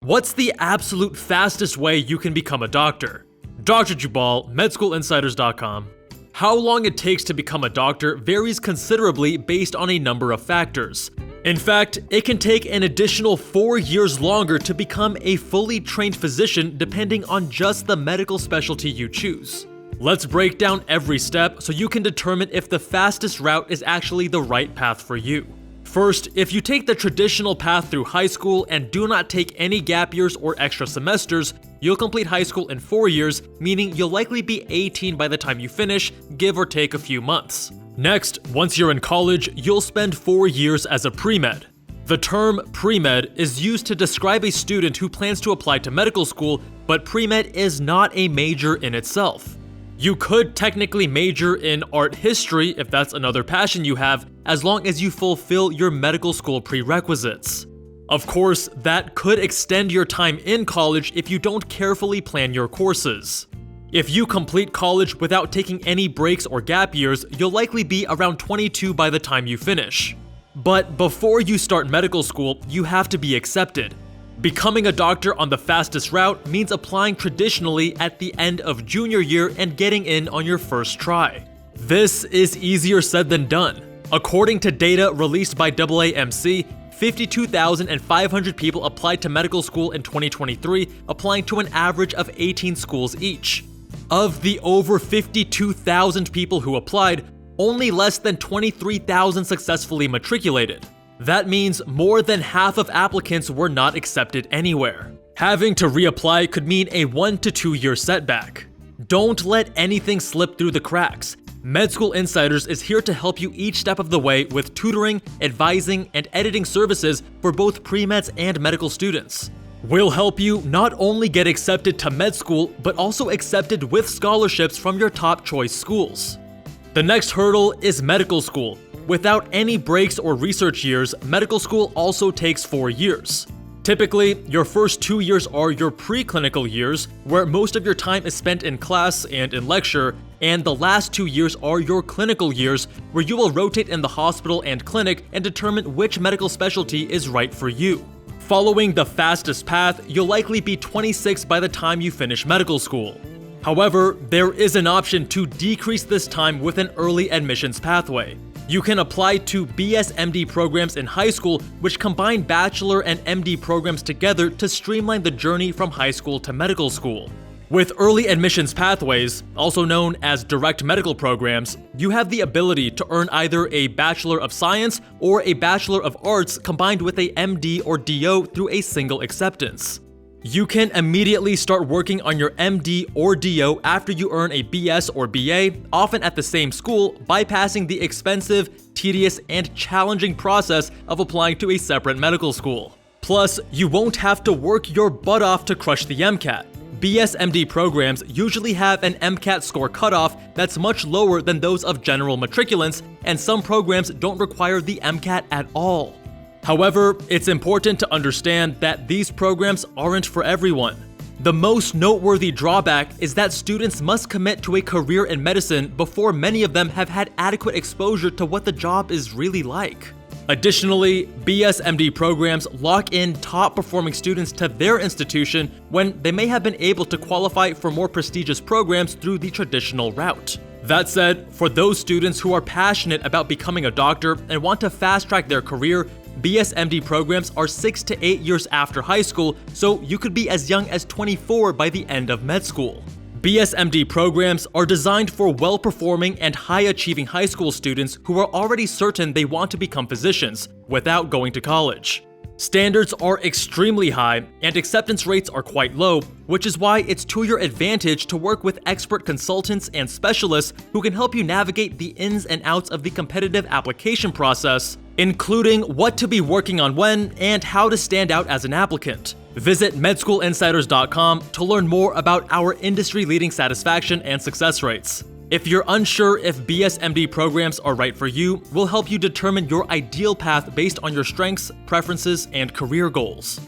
What's the absolute fastest way you can become a doctor? Dr. Jubal, MedschoolInsiders.com. How long it takes to become a doctor varies considerably based on a number of factors. In fact, it can take an additional 4 years longer to become a fully trained physician depending on just the medical specialty you choose. Let's break down every step so you can determine if the fastest route is actually the right path for you. First, if you take the traditional path through high school and do not take any gap years or extra semesters, you'll complete high school in 4 years, meaning you'll likely be 18 by the time you finish, give or take a few months. Next, once you're in college, you'll spend 4 years as a Premed. The term Premed is used to describe a student who plans to apply to medical school, but Premed is not a major in itself. You could technically major in art history if that's another passion you have, as long as you fulfill your medical school prerequisites. Of course, that could extend your time in college if you don't carefully plan your courses. If you complete college without taking any breaks or gap years, you'll likely be around 22 by the time you finish. But before you start medical school, you have to be accepted. Becoming a doctor on the fastest route means applying traditionally at the end of junior year and getting in on your first try. This is easier said than done. According to data released by AAMC, 52,500 people applied to medical school in 2023, applying to an average of 18 schools each. Of the over 52,000 people who applied, only less than 23,000 successfully matriculated. That means more than half of applicants were not accepted anywhere. Having to reapply could mean a 1 to 2 year setback. Don't let anything slip through the cracks. Med School Insiders is here to help you each step of the way with tutoring, advising, and editing services for both pre-meds and medical students. We'll help you not only get accepted to med school, but also accepted with scholarships from your top choice schools. The next hurdle is medical school. Without any breaks or research years, medical school also takes 4 years. Typically, your first 2 years are your preclinical years, where most of your time is spent in class and in lecture, and the last 2 years are your clinical years, where you will rotate in the hospital and clinic and determine which medical specialty is right for you. Following the fastest path, you'll likely be 26 by the time you finish medical school. However, there is an option to decrease this time with an early admissions pathway. You can apply to BS-MD programs in high school, which combine bachelor and MD programs together to streamline the journey from high school to medical school. With early admissions pathways, also known as direct medical programs, you have the ability to earn either a Bachelor of Science or a Bachelor of Arts combined with a MD or DO through a single acceptance. You can immediately start working on your MD or DO after you earn a BS or BA, often at the same school, bypassing the expensive, tedious, and challenging process of applying to a separate medical school. Plus, you won't have to work your butt off to crush the MCAT. BS-MD programs usually have an MCAT score cutoff that's much lower than those of general matriculants, and some programs don't require the MCAT at all. However, it's important to understand that these programs aren't for everyone. The most noteworthy drawback is that students must commit to a career in medicine before many of them have had adequate exposure to what the job is really like. Additionally, BS-MD programs lock in top-performing students to their institution when they may have been able to qualify for more prestigious programs through the traditional route. That said, for those students who are passionate about becoming a doctor and want to fast-track their career, BS-MD programs are 6 to 8 years after high school, so you could be as young as 24 by the end of med school. BS-MD programs are designed for well-performing and high-achieving high school students who are already certain they want to become physicians without going to college. Standards are extremely high, and acceptance rates are quite low, which is why it's to your advantage to work with expert consultants and specialists who can help you navigate the ins and outs of the competitive application process, including what to be working on when and how to stand out as an applicant. Visit MedSchoolInsiders.com to learn more about our industry-leading satisfaction and success rates. If you're unsure if BS-MD programs are right for you, we'll help you determine your ideal path based on your strengths, preferences, and career goals.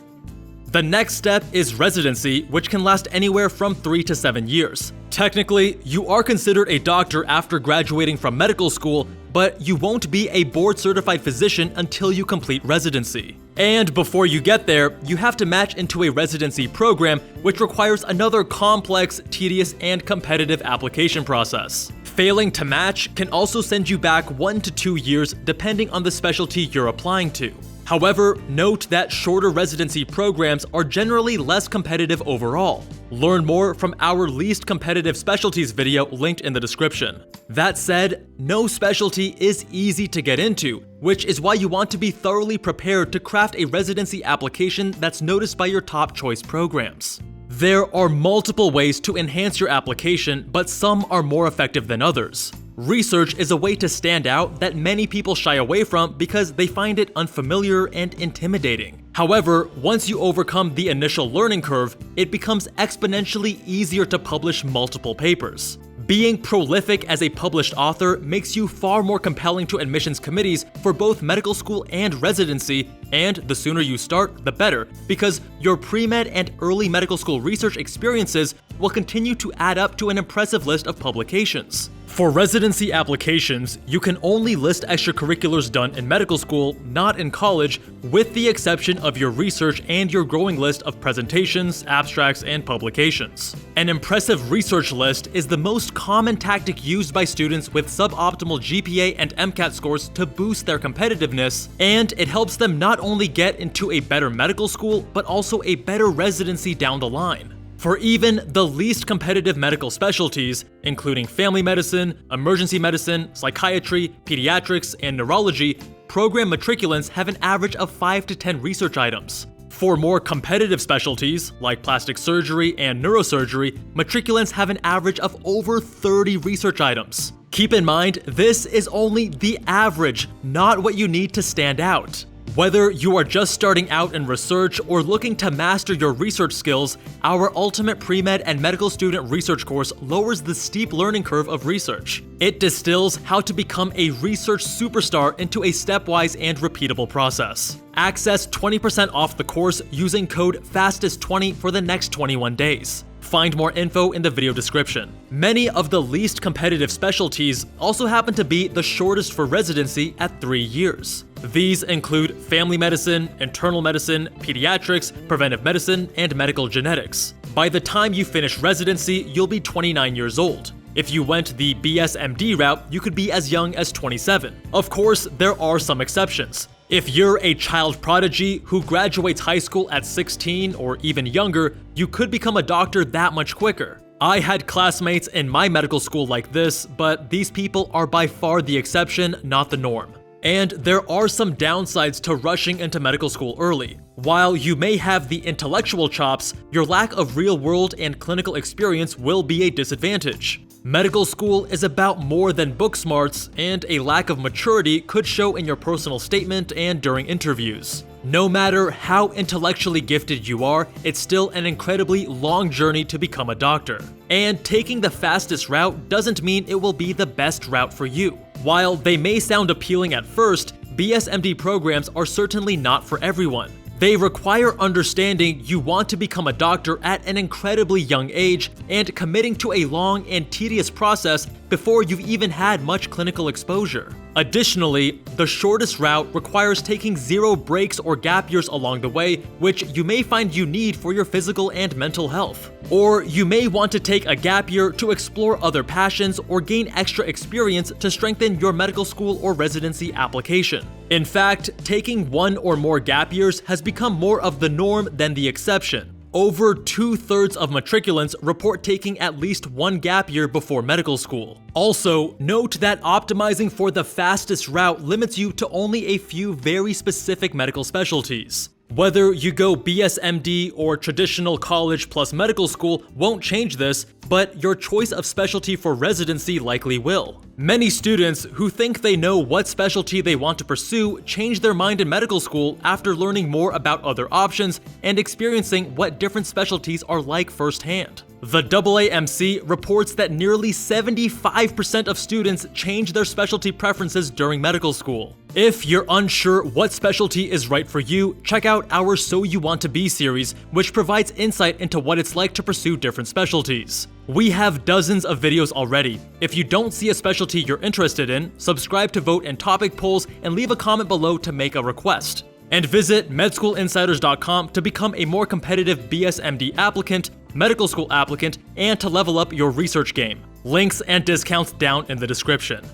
The next step is residency, which can last anywhere from 3 to 7 years. Technically, you are considered a doctor after graduating from medical school, but you won't be a board-certified physician until you complete residency. And before you get there, you have to match into a residency program, which requires another complex, tedious, and competitive application process. Failing to match can also send you back 1 to 2 years depending on the specialty you're applying to. However, note that shorter residency programs are generally less competitive overall. Learn more from our least competitive specialties video linked in the description. That said, no specialty is easy to get into, which is why you want to be thoroughly prepared to craft a residency application that's noticed by your top choice programs. There are multiple ways to enhance your application, but some are more effective than others. Research is a way to stand out that many people shy away from because they find it unfamiliar and intimidating. However, once you overcome the initial learning curve, it becomes exponentially easier to publish multiple papers. Being prolific as a published author makes you far more compelling to admissions committees for both medical school and residency, and the sooner you start, the better, because your pre-med and early medical school research experiences will continue to add up to an impressive list of publications. For residency applications, you can only list extracurriculars done in medical school, not in college, with the exception of your research and your growing list of presentations, abstracts, and publications. An impressive research list is the most common tactic used by students with suboptimal GPA and MCAT scores to boost their competitiveness, and it helps them not only get into a better medical school, but also a better residency down the line. For even the least competitive medical specialties, including family medicine, emergency medicine, psychiatry, pediatrics, and neurology, program matriculants have an average of 5 to 10 research items. For more competitive specialties, like plastic surgery and neurosurgery, matriculants have an average of over 30 research items. Keep in mind, this is only the average, not what you need to stand out. Whether you are just starting out in research or looking to master your research skills, our Ultimate Pre-Med and Medical Student Research course lowers the steep learning curve of research. It distills how to become a research superstar into a stepwise and repeatable process. Access 20% off the course using code FASTEST20 for the next 21 days. Find more info in the video description. Many of the least competitive specialties also happen to be the shortest for residency at 3 years. These include family medicine, internal medicine, pediatrics, preventive medicine, and medical genetics. By the time you finish residency, you'll be 29 years old. If you went the BSMD route, you could be as young as 27. Of course, there are some exceptions. If you're a child prodigy who graduates high school at 16 or even younger, you could become a doctor that much quicker. I had classmates in my medical school like this, but these people are by far the exception, not the norm. And there are some downsides to rushing into medical school early. While you may have the intellectual chops, your lack of real-world and clinical experience will be a disadvantage. Medical school is about more than book smarts, and a lack of maturity could show in your personal statement and during interviews. No matter how intellectually gifted you are, it's still an incredibly long journey to become a doctor. And taking the fastest route doesn't mean it will be the best route for you. While they may sound appealing at first, BSMD programs are certainly not for everyone. They require understanding you want to become a doctor at an incredibly young age and committing to a long and tedious process before you've even had much clinical exposure. Additionally, the shortest route requires taking 0 breaks or gap years along the way, which you may find you need for your physical and mental health. Or you may want to take a gap year to explore other passions or gain extra experience to strengthen your medical school or residency application. In fact, taking 1 or more gap years has become more of the norm than the exception. Over 2/3 of matriculants report taking at least 1 gap year before medical school. Also, note that optimizing for the fastest route limits you to only a few very specific medical specialties. Whether you go BSMD or traditional college plus medical school won't change this, but your choice of specialty for residency likely will. Many students who think they know what specialty they want to pursue change their mind in medical school after learning more about other options and experiencing what different specialties are like firsthand. The AAMC reports that nearly 75% of students change their specialty preferences during medical school. If you're unsure what specialty is right for you, check out our So You Want to Be series, which provides insight into what it's like to pursue different specialties. We have dozens of videos already. If you don't see a specialty you're interested in, subscribe to vote in topic polls and leave a comment below to make a request. And visit medschoolinsiders.com to become a more competitive BSMD applicant, medical school applicant, and to level up your research game. Links and discounts down in the description.